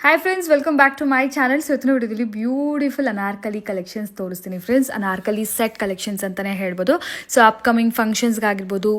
Hi friends, welcome back to my channel. So ಇವತ್ತಿನ ವಿಡಿಯೋದಲ್ಲಿ beautiful anarkali collections ತೋರಿಸ್ತೀನಿ friends. Anarkali set collections ಅಂತಲೇ ಹೇಳ್ಬೋದು. ಸೊ ಅಪ್ಕಮಿಂಗ್ ಫಂಕ್ಷನ್ಸ್ಗಾಗಿರ್ಬೋದು,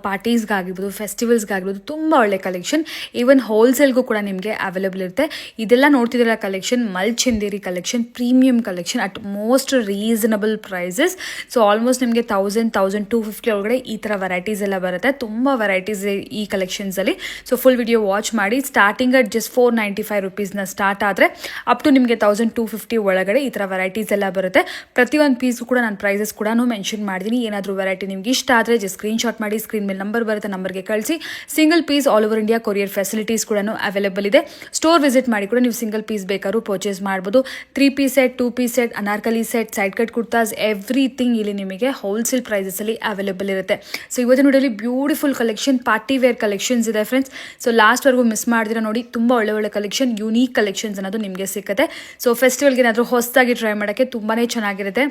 ಪಾರ್ಟೀಸ್ಗಾಗಿರ್ಬೋದು, ಫೆಸ್ಟಿವಲ್ಸ್ಗಾಗಿರ್ಬೋದು ತುಂಬ ಒಳ್ಳೆ ಕಲೆಕ್ಷನ್. ಈವನ್ ಹೋಲ್ಸೇಲ್ಗೂ ಕೂಡ ನಿಮಗೆ ಅವೈಲೇಬಲ್ ಇರುತ್ತೆ. ಇದೆಲ್ಲ ನೋಡ್ತಿದ್ದೀರ collection Mulchanderi collection, premium collection at most reasonable prices. So almost ನಿಮಗೆ 1250 ಒಳಗಡೆ ಈ ಥರ ವೆರೈಟೀಸ್ ಎಲ್ಲ ಬರುತ್ತೆ. ತುಂಬ ವೆರೈಟೀಸ್ ಈ ಕಲೆಕ್ಷನ್ಸಲ್ಲಿ. ಸೊ ಫುಲ್ ವಿಡಿಯೋ ವಾಚ್ ಮಾಡಿ. Starting at just 495 rupees start ಆದರೆ ಅಪ್ ಟು ನಿಮಗೆ 1250 ಒಳಗಡೆ ಈ ಥರ ವೆರೈಟೀಸ್ ಎಲ್ಲ ಬರುತ್ತೆ. ಪ್ರತಿಯೊಂದು ಪೀಸ್ಗೂ ಕೂಡ ನಾನು ಪ್ರೈಸಸ್ ಕೂಡ ಮೆನ್ಷನ್ ಮಾಡಿದ್ದೀನಿ. ಏನಾದರೂ ವೆರೈಟಿ ನಿಮ್ಗೆ ಇಷ್ಟ ಆದರೆ ಜಸ್ಟ್ ಸ್ಕ್ರೀನ್ಶಾಟ್ ಮಾಡಿ, ಸ್ಕ್ರೀನ್ ಮೇಲೆ ನಂಬರ್ ಬರುತ್ತೆ, ನಂಬರ್ಗೆ ಕಳಿಸಿ. Single piece all over India courier facilities ಕೂಡ ಅವೈಲೇಬಲ್ ಇದೆ. ಸ್ಟೋರ್ ವಿಸಿಟ್ ಮಾಡಿ ಕೂಡ ನೀವು ಸಿಂಗಲ್ ಪೀಸ್ ಬೇಕಾದ್ರೂ ಪರ್ಚೇಸ್ ಮಾಡ್ಬೋದು. 3 piece set, 2 piece set, Anarkali set, side cut kurtas, everything ಇಲ್ಲಿ ನಿಮಗೆ ಹೋಲ್ಸೇಲ್ ಪ್ರೈಸಸಲ್ಲಿ ಅವೈಲೇಬಲ್ ಇರುತ್ತೆ. ಸೊ ಇವತ್ತಿನ ವಿಡಿಯೋಲಿ beautiful collection, party wear collections ಇದೆ ಫ್ರೆಂಡ್ಸ್. ಸೊ ಲಾಸ್ಟ್ವರೆಗೂ ಮಿಸ್ ಮಾಡಿದ್ರೆ ನೋಡಿ, ತುಂಬ ಒಳ್ಳೆ ಕಲೆಕ್ಷನ್, ಯೂನಿಕ್ ಕಲೆಕ್ಷನ್ಸ್ ಅನ್ನೋದು ನಿಮಗೆ ಸಿಗುತ್ತೆ. ಸೊ ಫೆಸ್ಟಿವಲ್ಗೆ ಏನಾದರೂ ಹೊಸದಾಗಿ ಟ್ರೈ ಮಾಡೋಕ್ಕೆ ತುಂಬಾ ಚೆನ್ನಾಗಿರುತ್ತೆ.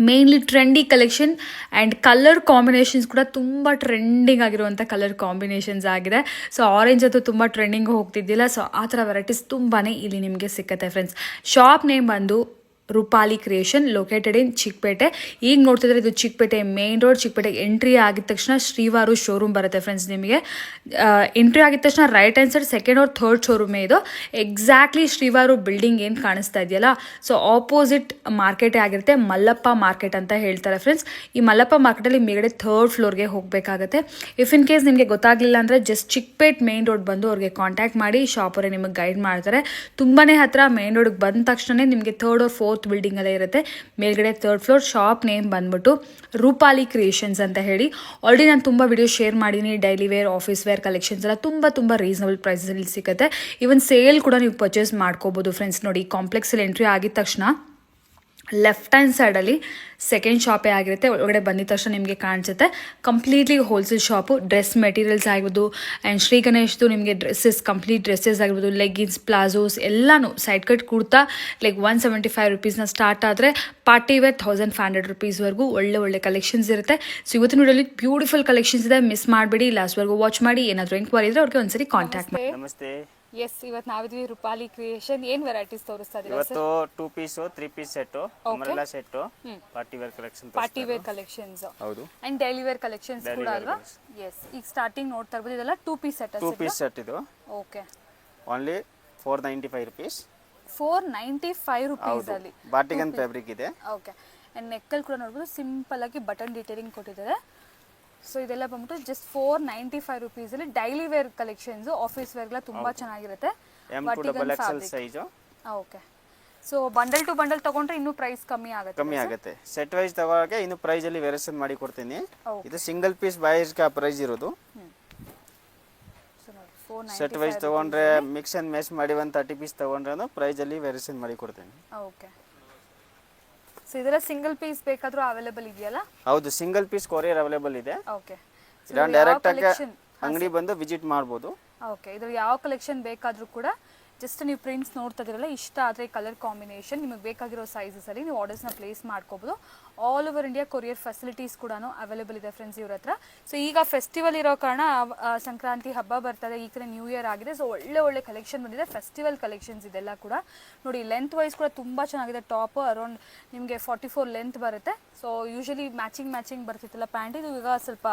Mainly trendy collection and colour combinations ಕೂಡ ತುಂಬ ಟ್ರೆಂಡಿಂಗ್ ಆಗಿರುವಂಥ ಕಲರ್ ಕಾಂಬಿನೇಷನ್ಸ್ ಆಗಿದೆ. ಸೊ ಆರೆಂಜ್ ಅದು ತುಂಬ ಟ್ರೆಂಡಿಂಗ್ ಹೋಗ್ತಿದ್ದಿಲ್ಲ. ಸೊ ಆ ಥರ ವೆರೈಟೀಸ್ ತುಂಬಾ ಇಲ್ಲಿ ನಿಮಗೆ ಸಿಗುತ್ತೆ ಫ್ರೆಂಡ್ಸ್. ಶಾಪ್ ನೇಮ್ ಬಂದು Rupali creation, located in Chikkapete. ಈಗ ನೋಡ್ತಿದ್ರೆ ಇದು ಚಿಕ್ಕಪೇಟೆ ಮೇನ್ ರೋಡ್. ಚಿಕ್ಕಪೇಟೆಗೆ ಎಂಟ್ರಿ ಆಗಿದ ತಕ್ಷಣ ಶ್ರೀವಾರು ಶೋರೂಮ್ ಬರುತ್ತೆ ಫ್ರೆಂಡ್ಸ್. ನಿಮಗೆ ಎಂಟ್ರಿ ಆಗಿದ ತಕ್ಷಣ right hand side second or third ಶೋರೂಮೇ ಇದು. ಎಕ್ಸಾಕ್ಟ್ಲಿ ಶ್ರೀವಾರು ಬಿಲ್ಡಿಂಗ್ ಏನು ಕಾಣಿಸ್ತಾ ಇದೆಯಲ್ಲ, ಸೊ ಆಪೋಸಿಟ್ ಮಾರ್ಕೆಟೇ ಆಗಿರುತ್ತೆ. ಮಲ್ಲಪ್ಪ ಮಾರ್ಕೆಟ್ ಅಂತ ಹೇಳ್ತಾರೆ ಫ್ರೆಂಡ್ಸ್. ಈ ಮಲ್ಲಪ್ಪ ಮಾರ್ಕೆಟಲ್ಲಿ ಮೇಗಡೆ ಥರ್ಡ್ ಫ್ಲೋರ್ಗೆ ಹೋಗಬೇಕಾಗುತ್ತೆ. ಇಫ್ ಇನ್ ಕೇಸ್ ನಿಮಗೆ ಗೊತ್ತಾಗಲಿಲ್ಲ ಅಂದರೆ ಜಸ್ಟ್ ಚಿಕ್ಕಪೇಟ್ ಮೇನ್ ರೋಡ್ ಬಂದು ಅವ್ರಿಗೆ ಕಾಂಟ್ಯಾಕ್ಟ್ ಮಾಡಿ, ಶಾಪರೇ ನಿಮಗೆ ಗೈಡ್ ಮಾಡ್ತಾರೆ. ತುಂಬಾ ಹತ್ರ. ಮೇನ್ ರೋಡ್ಗೆ ಬಂದ ತಕ್ಷಣ ನಿಮಗೆ ಥರ್ಡ್ ಆರ್ ಫೋರ್ತ್ ಬಿಲ್ಡಿಂಗ್ ಅಲ್ಲೇ ಇರುತ್ತೆ. ಮೇಲ್ಗಡೆ ಥರ್ಡ್ ಫ್ಲೋರ್. ಶಾಪ್ ನೇಮ್ ಬಂದ್ಬಿಟ್ಟು ರೂಪಾಲಿ ಕ್ರಿಯೇಷನ್ಸ್ ಅಂತ ಹೇಳಿ. ಆಲ್ರೆಡಿ ನಾನು ತುಂಬ ವಿಡಿಯೋ ಶೇರ್ ಮಾಡಿದ್ದೀನಿ. Daily wear, office wear collections ಎಲ್ಲ ತುಂಬ ರೀಸನಬಲ್ ಪ್ರೈಸಲ್ಲಿ ಸಿಗುತ್ತೆ. ಈವನ್ ಸೇಲ್ ಕೂಡ ನೀವು ಪರ್ಚೇಸ್ ಮಾಡ್ಕೋಬೋದು ಫ್ರೆಂಡ್ಸ್. ನೋಡಿ, ಕಾಂಪ್ಲೆಕ್ಸಲ್ಲಿ ಎಂಟ್ರಿ ಆಗಿದ ತಕ್ಷಣ ಲೆಫ್ಟ್ ಹ್ಯಾಂಡ್ ಸೈಡಲ್ಲಿ ಸೆಕೆಂಡ್ ಶಾಪೇ ಆಗಿರುತ್ತೆ. ಒಳಗಡೆ ಬಂದಿದ ತಕ್ಷಣ ನಿಮಗೆ ಕಾಣಿಸುತ್ತೆ completely wholesale shop. Dress materials ಆಗಿರ್ಬೋದು ಆ್ಯಂಡ್ ಶ್ರೀ ಗಣೇಶ್ದು ನಿಮಗೆ ಡ್ರೆಸ್ಸಸ್, ಕಂಪ್ಲೀಟ್ ಡ್ರೆಸ್ಸಸ್ ಆಗಿರ್ಬೋದು, ಲೆಗ್ಗಿನ್ಸ್, ಪ್ಲಾಜೋಸ್ ಎಲ್ಲನೂ. ಸೈಡ್ ಕಟ್ ಕುರ್ತಾ ಲೈಕ್ 175 ರುಪೀಸ್ನ ಸ್ಟಾರ್ಟ್ ಆದರೆ ಪಾರ್ಟಿ ವೇರ್ 1500 ರುಪೀಸ್ವರೆಗೂ ಒಳ್ಳೆ ಕಲೆಕ್ಷನ್ಸ್ ಇರುತ್ತೆ. ಸೊ ಇವತ್ತಿನ ವಿಡಿಯೋಲಿ ಬ್ಯೂಟಿಫುಲ್ ಕಲೆಕ್ಷನ್ಸ್ ಇದೆ. ಮಿಸ್ ಮಾಡಬೇಡಿ, ಲಾಸ್ಟ್ವರೆಗೂ ವಾಚ್ ಮಾಡಿ. ಏನಾದರೂ ಎಂಕ್ವೈರಿ ಇದ್ರೆ ಅವ್ರಿಗೆ ಒಂದ್ಸರಿ ಕಾಂಟ್ಯಾಕ್ಟ್ ಮಾಡಿ. ನಮಸ್ತೆ. ಎಸ್, ಇವತ್ತು ನಾವಿದ್ವಿ ರೂಪಾಲಿ ಕ್ರಿಯೇಷನ್. ಏನ್ ವೆರೈಟೀಸ್ ತೋರಿಸ್ತಾ ಇದೀವಿ ಇವತ್ತು 2 piece 3 piece set, umbrella set, party wear collection. Party wear collections ಹೌದು, ಅಂಡ್ ಡೈಲಿ ವೇರ್ ಕಲೆಕ್ಷನ್ಸ್ ಕೂಡ ಅಲ್ವಾ? ಎಸ್, ಈಗ ಸ್ಟಾರ್ಟಿಂಗ್ ನೋಡ್ತಾ ಇರ್ಬೋದು. ಇದೆಲ್ಲ 2 ಪೀಸ್ ಸೆಟ್. 2 ಪೀಸ್ ಸೆಟ್ ಇದು. Okay, only 495 rupees. 495 ರುಪೀಸ್ ಅಲ್ಲಿ ಬಾಟಿಗನ್ ಫ್ಯಾಬ್ರಿಕ್ ಇದೆ. ಓಕೆ, ಅಂಡ್ ನೆಕ್ಕಲ್ ಕೂಡ ನೋಡ್ಬೋದು ಸಿಂಪಲ್ ಆಗಿ ಬಟನ್ ಡಿಟೇಲಿಂಗ್ ಕೊಟ್ಟಿದ್ದಾರೆ. ಸೊ ಇದೆಲ್ಲ ಬಂದ್ಬಿಟ್ಟು ಜಸ್ಟ್ 495 ರುಪೀಸ್ ಅಲ್ಲಿ ಡೈಲಿ ವೇರ್ ಕಲೆಕ್ಷನ್ಸ್, ಆಫೀಸ್ ವೇರ್ಗೆಲ್ಲ ತುಂಬಾ ಚೆನ್ನಾಗಿರುತ್ತೆ. M to double XL size. Okay, so bundle to bundle ತಗೊಂಡ್ರೆ ಇನ್ನೂ ಪ್ರೈಸ್ ಕಮ್ಮಿ ಆಗುತ್ತೆ. ಸೆಟ್ ವೈಸ್ ತಗೋಕೆ ಇನ್ನು ಪ್ರೈಸ್ ಅಲ್ಲಿ ವೇರಿಯೇಷನ್ ಮಾಡಿ ಕೊಡ್ತೀನಿ. ಇದು ಸಿಂಗಲ್ ಪೀಸ್ ಬಾಯ್ಸ್ ಗೆ ಪ್ರೈಸ್ ಇರೋದು. ಸೆಟ್ ವೈಸ್ ತಗೊಂಡ್ರೆ ಮಿಕ್ಸ್ ಅಂಡ್ ಮ್ಯಾಚ್ ಮಾಡಿ 130 ಪೀಸ್ ತಗೊಂಡ್ರೆ ಪ್ರೈಸ್ ಅಲ್ಲಿ ವೇರಿಯೇಷನ್ ಮಾಡಿ ಕೊಡ್ತೀನಿ. ಓಕೆ, ಸೊ ಇದರ ಸಿಂಗಲ್ ಪೀಸ್ ಬೇಕಾದ್ರೂ ಅವೈಲೇಬಲ್ ಇದೆಯಲ್ಲ? ಹೌದು, ಸಿಂಗಲ್ ಪೀಸ್ ಕೊರಿಯರ್ ಅವೈಲೇಬಲ್ ಇದೆ. ಓಕೆ, ಇಲ್ಲ ಡೈರೆಕ್ಟ್ ಆಗಿ ಅಂಗಡಿ ಬಂದು ವಿಸಿಟ್ ಮಾಡಬಹುದು. ಓಕೆ, ಇದ್ರ ಯಾವ ಕಲೆಕ್ಷನ್ ಬೇಕಾದ್ರೂ ಕೂಡ ಜಸ್ಟ್ ನೀವು ಪ್ರಿಂಟ್ಸ್ ನೋಡ್ತಾ ಇದ್ರಲ್ಲ, ಇಷ್ಟ ಆದರೆ ಕಲರ್ ಕಾಂಬಿನೇಷನ್ ನಿಮಗೆ ಬೇಕಾಗಿರೋ ಸೈಜಸಲ್ಲಿ ನೀವು ಆರ್ಡರ್ಸ್ನ ಪ್ಲೇಸ್ ಮಾಡ್ಕೋಬೋದು. All over India courier facilities ಕೂಡ ಅವೈಲೇಬಲ್ ಇದೆ ಫ್ರೆಂಡ್ಸ್ ಇವ್ರ ಹತ್ರ. ಸೊ ಈಗ ಫೆಸ್ಟಿವಲ್ ಇರೋ ಕಾರಣ ಸಂಕ್ರಾಂತಿ ಹಬ್ಬ ಬರ್ತದೆ, ಈ ಕಡೆ ನ್ಯೂ ಇಯರ್ ಆಗಿದೆ. ಸೊ ಒಳ್ಳೆ ಕಲೆಕ್ಷನ್ ಬಂದಿದೆ, ಫೆಸ್ಟಿವಲ್ ಕಲೆಕ್ಷನ್ಸ್ ಇದೆಲ್ಲ ಕೂಡ. ನೋಡಿ, ಲೆಂತ್ ವೈಸ್ ಕೂಡ ತುಂಬ ಚೆನ್ನಾಗಿದೆ. ಟಾಪ್ ಅರೌಂಡ್ ನಿಮಗೆ 44 ಲೆಂತ್ ಬರುತ್ತೆ. ಸೊ ಯೂಶಲಿ ಮ್ಯಾಚಿಂಗ್ ಬರ್ತಿತ್ತಲ್ಲ ಪ್ಯಾಂಟ್, ಇದು ಈಗ ಸ್ವಲ್ಪ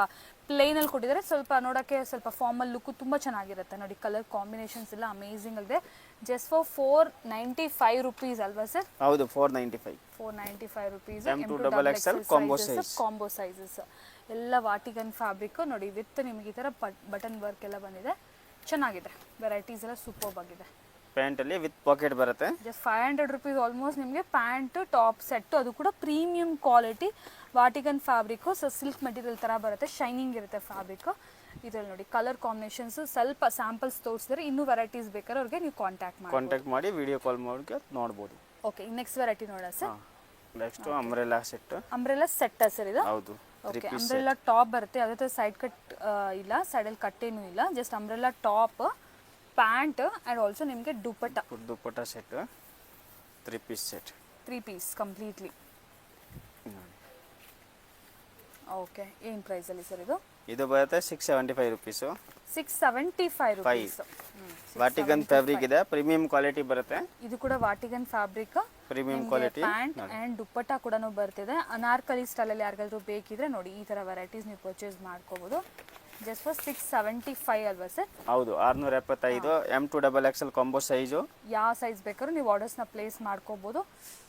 ಪ್ಲೇನಲ್ಲಿ ಕೊಟ್ಟಿದ್ದಾರೆ. ಸ್ವಲ್ಪ ನೋಡೋಕ್ಕೆ ಸ್ವಲ್ಪ ಫಾರ್ಮಲ್ ಲುಕ್ಕು ತುಂಬ ಚೆನ್ನಾಗಿರುತ್ತೆ. ನೋಡಿ, ಕಲರ್ ಕಾಂಬಿನೇಷನ್ಸ್ ಎಲ್ಲ ಅಮೇಝಿಂಗ್ ಆಗಿದೆ. ಜಸ್ಟ್ ಫಾರ್ 495 ರುಪೀಸ್ ಅಲ್ವಾ ಸರ್? ಹೌದು, 495 rupees. M to double XL combo sizes ಎಲ್ಲ ವಾಟಿಗನ್ ಫ್ಯಾಬ್ರಿಕ್. ನೋಡಿ, ವಿತ್ ನಿಮಗೆ ಈ ಥರ ಬಟನ್ ವರ್ಕ್ ಎಲ್ಲ ಬಂದಿದೆ. ಚೆನ್ನಾಗಿದೆ, ವೆರೈಟೀಸ್ ಎಲ್ಲ ಸೂಪರ್ಬ್ ಆಗಿದೆ. ಪ್ಯಾಂಟ್ ಅಲ್ಲಿ ವಿತ್ ಪಾಕೆಟ್ ಬರುತ್ತೆ. ಜಸ್ಟ್ 500 ರುಪೀಸ್ ಆಲ್ಮೋಸ್ಟ್ ನಿಮಗೆ ಪ್ಯಾಂಟ್ ಟಾಪ್ ಸೆಟ್. ಅದು ಕೂಡ premium quality Vatican fabric. So silk material ಥರ ಬರುತ್ತೆ, ಶೈನಿಂಗ್ ಇರುತ್ತೆ ಫ್ಯಾಬ್ರಿಕ್. ಇದ್ರಲ್ಲಿ ನೋಡಿ ಕಲರ್ ಕಾಂಬಿನೇಷನ್ಸ್ ಸ್ವಲ್ಪ ಸ್ಯಾಂಪಲ್ಸ್ ತೋರಿಸಿದ್ರೆ, ಇನ್ನೂ ವೆರೈಟೀಸ್ ಬೇಕಾದ್ರೆ ಅವ್ರಿಗೆ ನೀವು ಕಾಂಟ್ಯಾಕ್ಟ್ ಮಾಡಿ ವಿಡಿಯೋ ಕಾಲ್ ಮಾಡಿ ನೋಡಬಹುದು. ಓಕೆ, ನೆಕ್ಸ್ಟ್ ವೆರೈಟಿ ನೋಡೋಣ sir. Next umbrella set sir ಇದು? ಹೌದು. ಓಕೆ, ಅಂಬ್ರೆಲಾ ಟಾಪ್ ಬರುತ್ತೆ. ಅದೇ ಥರ ಸೈಡ್ ಕಟ್ ಇಲ್ಲ, ಸೈಡಲ್ಲಿ ಕಟ್ ಏನೂ ಇಲ್ಲ. Just umbrella top, pant and also ನಿಮಗೆ dupatta set. 3 piece set, 3 piece completely. Okay, ಏನು ಪ್ರೈಸಲ್ಲಿ ಸರ್ ಇದು? ಇದು ಬರುತ್ತೆ 675 ರುಪೀಸು. 675 ರುಪೀಸ್. ವಾಟಿಗನ್ ಫ್ಯಾಬ್ರಿಕ್ ಇದೆ, ಪ್ರೀಮಿಯಂ ಕ್ವಾಲಿಟಿ ಬರುತ್ತೆ. ಇದು ಕೂಡ Vatican fabric, premium quality. Pant and dupatta ಕೂಡ ಬರ್ತಿದೆ. ಅನಾರ್ಕಲಿ ಸ್ಟೈಲಲ್ಲಿ ಯಾರಿಗಾದ್ರೂ ಬೇಕಿದ್ರೆ ನೋಡಿ ಈ ಥರ ವೆರೈಟೀಸ್ ನೀವು ಪರ್ಚೇಸ್ ಮಾಡ್ಕೋಬೋದು. ಜಸ್ಟ್ ಫಾರ್ 675 ಅಲ್ವಾ ಸರ್? ಹೌದು, 675. M2XXL combo size. ಯಾವ ಸೈಜ್ ಬೇಕಾದ್ರೂ ನೀವು ಆರ್ಡರ್ಸ್ನ ಪ್ಲೇಸ್ ಮಾಡ್ಕೋಬೋದು,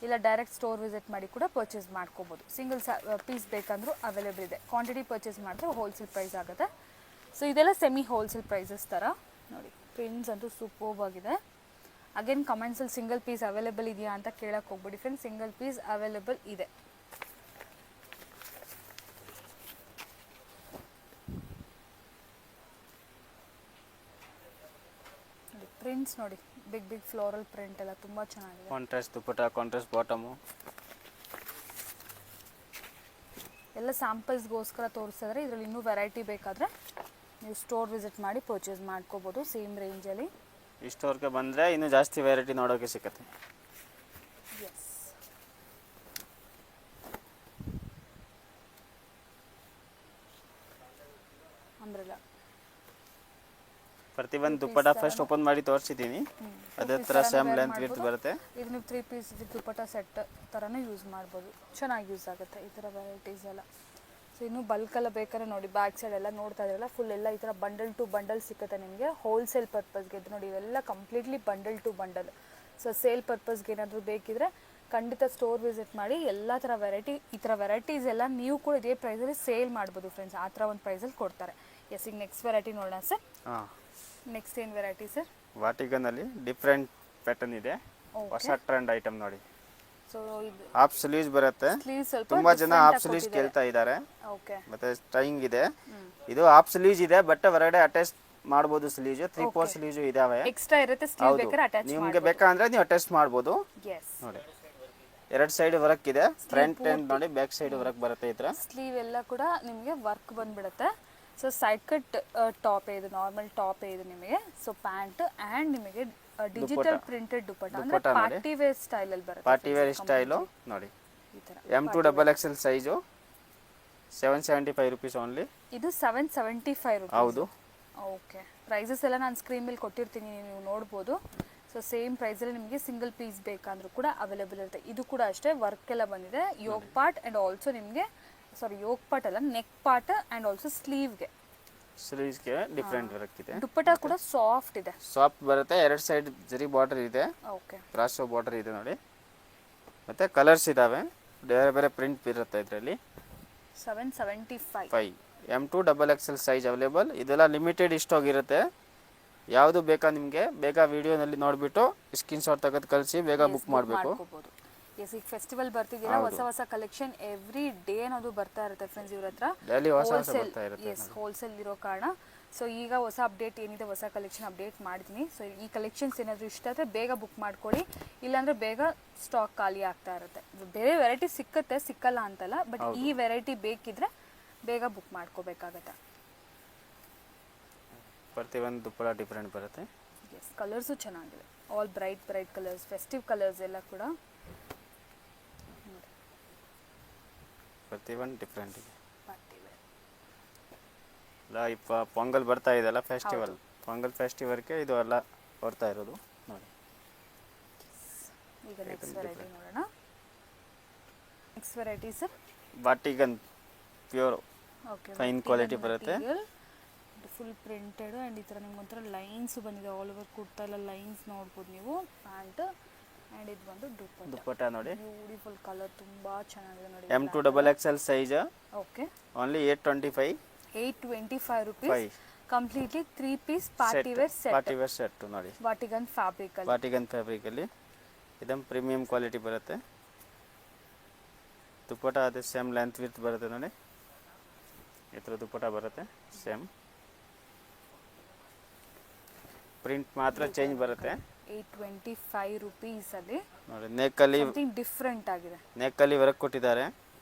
ಇಲ್ಲ ಡೈರೆಕ್ಟ್ ಸ್ಟೋರ್ ವಿಸಿಟ್ ಮಾಡಿ ಕೂಡ ಪರ್ಚೇಸ್ ಮಾಡ್ಕೋಬೋದು. ಸಿಂಗಲ್ ಪೀಸ್ ಬೇಕಂದ್ರೂ ಅವೈಲೇಬಲ್ ಇದೆ. ಕ್ವಾಂಟಿಟಿ ಪರ್ಚೇಸ್ ಮಾಡಿದ್ರೆ ಹೋಲ್ಸೇಲ್ ಪ್ರೈಸ್ ಆಗುತ್ತೆ. ಸೊ ಇದೆಲ್ಲ ಸೆಮಿ ಹೋಲ್ಸೇಲ್ ಪ್ರೈಸಸ್ ಥರ ನೋಡಿ. ಪ್ರಿಂಟ್ಸ್ ಅಂತೂ ಸೂಪರ್ಬ್ ಆಗಿದೆ. ಅಗೇನ್ ಕಮೆಂಟ್ಸಲ್ಲಿ ಸಿಂಗಲ್ ಪೀಸ್ ಅವೈಲೇಬಲ್ ಇದೆಯಾ ಅಂತ ಕೇಳಕ್ಕೆ ಹೋಗ್ಬಿಡಿ ಫ್ರೆಂಡ್ಸ್. ಸಿಂಗಲ್ ಪೀಸ್ ಅವೈಲೇಬಲ್ ಇದೆ. ಪ್ರಿಂಟ್ಸ್ ನೋಡಿ, ಬಿಗ್ ಬಿಗ್ ಫ್ಲೋರಲ್ ಪ್ರಿಂಟ್ ಎಲ್ಲ ತುಂಬ ಚೆನ್ನಾಗಿದೆ. ಕಾಂಟ್ರಾಸ್ಟ್ ದುಪ್ಪಟ್ಟ, ಕಾಂಟ್ರಾಸ್ಟ್ ಬಾಟಮು. ಎಲ್ಲ ಸ್ಯಾಂಪಲ್ಸ್ಗೋಸ್ಕರ ತೋರಿಸಿದ್ರೆ ಇದರಲ್ಲಿ ಇನ್ನೂ ವೆರೈಟಿ ಬೇಕಾದರೆ ನೀವು ಸ್ಟೋರ್ ವಿಸಿಟ್ ಮಾಡಿ ಪರ್ಚೇಸ್ ಮಾಡ್ಕೋಬೋದು ಸೇಮ್ ರೇಂಜಲ್ಲಿ. ಈ ಸ್ಟೋರ್ಗೆ ಬಂದರೆ ಇನ್ನೂ ಜಾಸ್ತಿ ವೆರೈಟಿ ನೋಡೋಕ್ಕೆ ಸಿಗುತ್ತೆ. ಎಸ್, ಅಂಬ್ರೆಲಾ ಪ್ರತಿಯೊಂದು ದುಪ್ಪಟ್ಟ ಫಸ್ಟ್ ಓಪನ್ ಮಾಡಿ ತೋರಿಸಿದ್ದೀನಿ. ಅದೇ ಥರ ಸೇಮ್ ಲೆಂತ್ ವಿಡ್ತ್ ಬರುತ್ತೆ. ಇದು ನೀವು 3 ಪೀಸ್ ದುಪ್ಪಟ್ಟ ಸೆಟ್ ಥರನೂ ಯೂಸ್ ಮಾಡ್ಬೋದು. ಚೆನ್ನಾಗಿ ಯೂಸ್ ಆಗುತ್ತೆ ಈ ಥರ ವೆರೈಟೀಸ್ ಎಲ್ಲ. ಸೊ ಇನ್ನೂ ಬಲ್ಕೆಲ್ಲ ಬೇಕಾದ್ರೆ ನೋಡಿ, ಬ್ಯಾಕ್ ಸೈಡ್ ಎಲ್ಲ ನೋಡ್ತಾ ಇದ್ರಲ್ಲ, ಫುಲ್ ಎಲ್ಲ ಈ ಥರ ಬಂಡಲ್ ಟು ಬಂಡಲ್ ಸಿಗುತ್ತೆ ನಿಮಗೆ ಹೋಲ್ಸೇಲ್ ಪರ್ಪಸ್ಗೆ. ಇದು ನೋಡಿ, ಇವೆಲ್ಲ completely bundle to bundle. So sale ಪರ್ಪಸ್ಗೆ ಏನಾದರೂ ಬೇಕಿದ್ರೆ ಖಂಡಿತ ಸ್ಟೋರ್ ವಿಸಿಟ್ ಮಾಡಿ. ಎಲ್ಲ ಥರ ವೆರೈಟಿ, ಈ ಥರ ವೆರೈಟೀಸ್ ಎಲ್ಲ ನೀವು ಕೂಡ ಇದೇ ಪ್ರೈಸಲ್ಲಿ ಸೇಲ್ ಮಾಡ್ಬೋದು ಫ್ರೆಂಡ್ಸ್. ಆ ಥರ ಒಂದು ಪ್ರೈಸಲ್ಲಿ ಕೊಡ್ತಾರೆ. ಎಸ್, ಈಗ ನೆಕ್ಸ್ಟ್ ವೆರೈಟಿ ನೋಡೋಣ ಸರ್. ಹಾಂ, ನೆಕ್ಸ್ಟ್ ಏನು ವೆರೈಟಿ ಸರ್? ವಾಟಿಗನಲ್ಲಿ ಡಿಫ್ರೆಂಟ್ ಪ್ಯಾಟರ್ನ್ ಇದೆ, ಹೊಸ ಟ್ರೆಂಡ್ ಐಟಮ್ ನೋಡಿ. ಸೊ ಇದು ಹಾಫ್ ಸ್ಲೀವ್ಸ್ ಬರುತ್ತೆ. ತುಂಬಾ ಜನ ಹಾಫ್ ಸ್ಲೀವ್ಸ್ ಕೇಳ್ತಾ ಇದ್ದಾರೆ. ಓಕೆ, ಮತ್ತೆ ಸ್ಟೈಯಿಂಗ್ ಇದೆ. ಇದು ಹಾಫ್ ಸ್ಲೀವ್ಸ್ ಇದೆ, ಬಟ್ ಹೊರಗಡೆ ಅಟ್ಯಾಚ್ ಮಾಡಬಹುದು. ಸ್ಲೀವ್ಸ್ 3-4 ಸ್ಲೀವ್ಸ್ ಇದಾವೆ, ಎಕ್ಸ್ಟ್ರಾ ಇರುತ್ತೆ. ಸ್ಲೀವ್ ಬೇಕಾದ್ರೆ ಅಟ್ಯಾಚ್ ನಿಮಗೆ ಬೇಕಂದ್ರೆ ನೀವು ಅಟ್ಯಾಚ್ ಮಾಡಬಹುದು. ಎಸ್ ನೋಡಿ, ಎರಡು ಸೈಡ್ ವರ್ಕ್ ಇದೆ. ಫ್ರಂಟ್ ಎಂಡ್ ನೋಡಿ, ಬ್ಯಾಕ್ ಸೈಡ್ ವರ್ಕ್ ಬರುತ್ತೆ. ಈ ತರ ಸ್ಲೀವ್ ಎಲ್ಲ ಕೂಡ ನಿಮಗೆ ವರ್ಕ್ ಬಂದ್ಬಿಡುತ್ತೆ. ಸೊ ಸೈಡ್ ಕಟ್ ಟಾಪ್ ಇದು, ನಾರ್ಮಲ್ ಟಾಪ್ ಇದು ನಿಮಗೆ. ಸೊ ಪ್ಯಾಂಟ್ ಅಂಡ್ ನಿಮಗೆ ಡಿಜಿಟಲ್ ಪ್ರಿಂಟೆಡ್ ದುಪ್ಪಟ್ಟ, ಅಂದ್ರೆ ಪಾರ್ಟಿ ವೇರ್ ಸ್ಟೈಲ್ ಅಲ್ಲಿ ಬರುತ್ತೆ. ಪಾರ್ಟಿ ವೇರ್ ಸ್ಟೈಲ್ ನೋಡಿ. ಈ ತರ M2XXL ಸೈಜು 775 ರುಪೀಸ್ ಓನ್ಲಿ. ಇದು 775 ರುಪೀಸ್. ಹೌದು. ಓಕೆ, ಪ್ರೈಸಸ್ ಎಲ್ಲ ನಾನು ಸ್ಕ್ರೀನ್ ಮೇಲೆ ಕೊಟ್ಟಿರ್ತೀನಿ, ನೀವು ನೋಡ್ಬೋದು. ಸೊ ಸೇಮ್ ಪ್ರೈಸಲ್ಲಿ ನಿಮಗೆ ಸಿಂಗಲ್ ಪೀಸ್ ಬೇಕಂದ್ರೂ ಕೂಡ ಅವೈಲೇಬಲ್ ಇರುತ್ತೆ. ಇದು ಕೂಡ ಅಷ್ಟೇ ವರ್ಕ್ ಎಲ್ಲ ಬಂದಿದೆ. ಯೋಗ್ ಪಾರ್ಟ್ ಆ್ಯಂಡ್ ಆಲ್ಸೋ ನಿಮಗೆ, ಸಾರಿ ಯೋಗ್ ಪಾರ್ಟ್ ಅಲ್ಲ, ನೆಕ್ ಪಾರ್ಟ್ ಆ್ಯಂಡ್ ಆಲ್ಸೋ ಸ್ಲೀವ್ಗೆ ಡಿಫ್ರೆಂಟ್ ವರ್ಕ್ ಇದೆ. ದುಪ್ಪಟ್ಟ ಕೂಡ ಸಾಫ್ಟ್ ಇದೆ, ಸಾಫ್ಟ್ ಬರುತ್ತೆ. ಎರಡು ಸೈಡ್ ಜರಿ ಬಾರ್ಡರ್ ಇದೆ. ಓಕೆ, ಬ್ರಾಸೋ ಬಾರ್ಡರ್ ಇದೆ ನೋಡಿ. ಮತ್ತೆ ಕಲರ್ಸ್ ಇದಾವೆ, ಬೇರೆ ಬೇರೆ ಪ್ರಿಂಟ್ ಇರುತ್ತೆ ಇದರಲ್ಲಿ. 775. M2XXL size available. ಇದೆಲ್ಲ ಲಿಮಿಟೆಡ್ ಸ್ಟಾಕ್ ಇರುತ್ತೆ. ಯಾವುದು ಬೇಕಾ ನಿಮಗೆ, ಬೇಗ ವಿಡಿಯೋನಲ್ಲಿ ನೋಡಿಬಿಟ್ಟು ಸ್ಕ್ರೀನ್ ಶಾಟ್ ತೆಗೆದು ಕಳಿಸಿ, ಬೇಗ ಬುಕ್ ಮಾಡಬೇಕು. ಎಸ್, ಈಗ ಫೆಸ್ಟಿವಲ್ ಬರ್ತಿದ್ದೀರಾ, ಹೊಸ ಹೊಸ ಕಲೆಕ್ಷನ್ ಎವ್ರಿ ಡೇ ಅನ್ನೋದು ಬರ್ತಾ ಇರುತ್ತೆ ಫ್ರೆಂಡ್ಸ್ ಇವ್ರ ಹತ್ರ. ಎಸ್, ಹೋಲ್ಸೇಲ್ ಇರೋ ಕಾರಣ. ಸೊ ಈಗ ಹೊಸ ಅಪ್ಡೇಟ್ ಏನಿದೆ, ಹೊಸ ಕಲೆಕ್ಷನ್ ಅಪ್ಡೇಟ್ ಮಾಡ್ತೀನಿ. ಸೊ ಈ ಕಲೆಕ್ಷನ್ಸ್ ಏನಾದರೂ ಇಷ್ಟ ಆದರೆ ಬೇಗ ಬುಕ್ ಮಾಡ್ಕೊಳ್ಳಿ, ಇಲ್ಲಾಂದರೆ ಬೇಗ ಸ್ಟಾಕ್ ಖಾಲಿ ಆಗ್ತಾ ಇರುತ್ತೆ. ಬೇರೆ ವೆರೈಟಿ ಸಿಕ್ಕತ್ತೆ, ಸಿಕ್ಕಲ್ಲ ಅಂತಲ್ಲ, ಬಟ್ ಈ ವೆರೈಟಿ ಬೇಕಿದ್ರೆ ಬೇಗ ಬುಕ್ ಮಾಡ್ಕೋಬೇಕಾಗತ್ತೆ. ಪ್ರತಿಯೊಂದು ದುಪ್ಪಟ್ಟ ಡಿಫ್ರೆಂಟ್ ಬರುತ್ತೆ. ಎಸ್, ಕಲರ್ಸು ಚೆನ್ನಾಗಿದೆ, all bright bright colours, festive colours ಎಲ್ಲ ಕೂಡ ಪ್ರತಿಯೊಂದು ಡಿಫ್ರೆಂಟ್ ಇದೆ. ಈಗ ಪೊಂಗಲ್ ಬರ್ತಾ ಇದೆಲ್ಲ, ಫೆಸ್ಟಿವಲ್, ಪೊಂಗಲ್ ಫೆಸ್ಟಿವಲ್ಗೆ ಇದು ಎಲ್ಲ ಬರ್ತಾ ಇರೋದು ನೋಡಿ. ಈಗ ನೆಕ್ಸ್ಟ್ ವೆರೈಟಿ ನೋಡೋಣ. Next variety sir, Vatican pure okay, fine quality ಬರುತ್ತೆ. ಫುಲ್ ಪ್ರಿಂಟೆಡ್ ಆ್ಯಂಡ್ ಈ ಥರ ನಿಮ್ಗೆ ಒಂಥರ ಲೈನ್ಸ್ ಬಂದಿದೆ, ಆಲ್ ಓವರ್ ಕುರ್ತಾ ಎಲ್ಲ ಲೈನ್ಸ್ ನೋಡ್ಬೋದು ನೀವು. ಪ್ಯಾಂಟ್ ಆ್ಯಂಡ್ ಇದು ಬಂದು ದುಪ್ಪಟ್ಟ ನೋಡಿ, ಬ್ಯೂಟಿಫುಲ್ ಕಲರ್, ತುಂಬ ಚೆನ್ನಾಗಿದೆ ನೋಡಿ. M2XXL size, okay, only 825 rupees. Completely 3 piece party wear set ನೋಡಿ. ವಾಟಿಗನ್ ಫ್ಯಾಬ್ರಿಕ್ ಅಲ್ಲಿ ಇದನ್ನು ಪ್ರೀಮಿಯಂ ಕ್ವಾಲಿಟಿ ಬರುತ್ತೆ. ದುಪ್ಪಟ್ಟ ಅದೇ ಸೇಮ್ ಲೆಂತ್ ವಿಡ್ತ್ ಬರುತ್ತೆ ನೋಡಿ. ಈ ಥರ ದುಪ್ಪಟ್ಟ ಬರುತ್ತೆ ಸೇಮ್. ಪ್ರಿಂಟ್ ಮಾತ್ರ ಚೇಂಜ್ ಬರುತ್ತೆ. 825 ರುಪೀಸ್ ಅಲ್ಲಿ ನೋಡಿ. ನೆಕ್ಕಲ್ಲಿ ಡಿಫ್ರೆಂಟ್ ಆಗಿದೆ, ನೆಕ್ಕಲ್ಲಿ ವರ್ಕ್ ಕೊಟ್ಟಿದ್ದಾರೆ.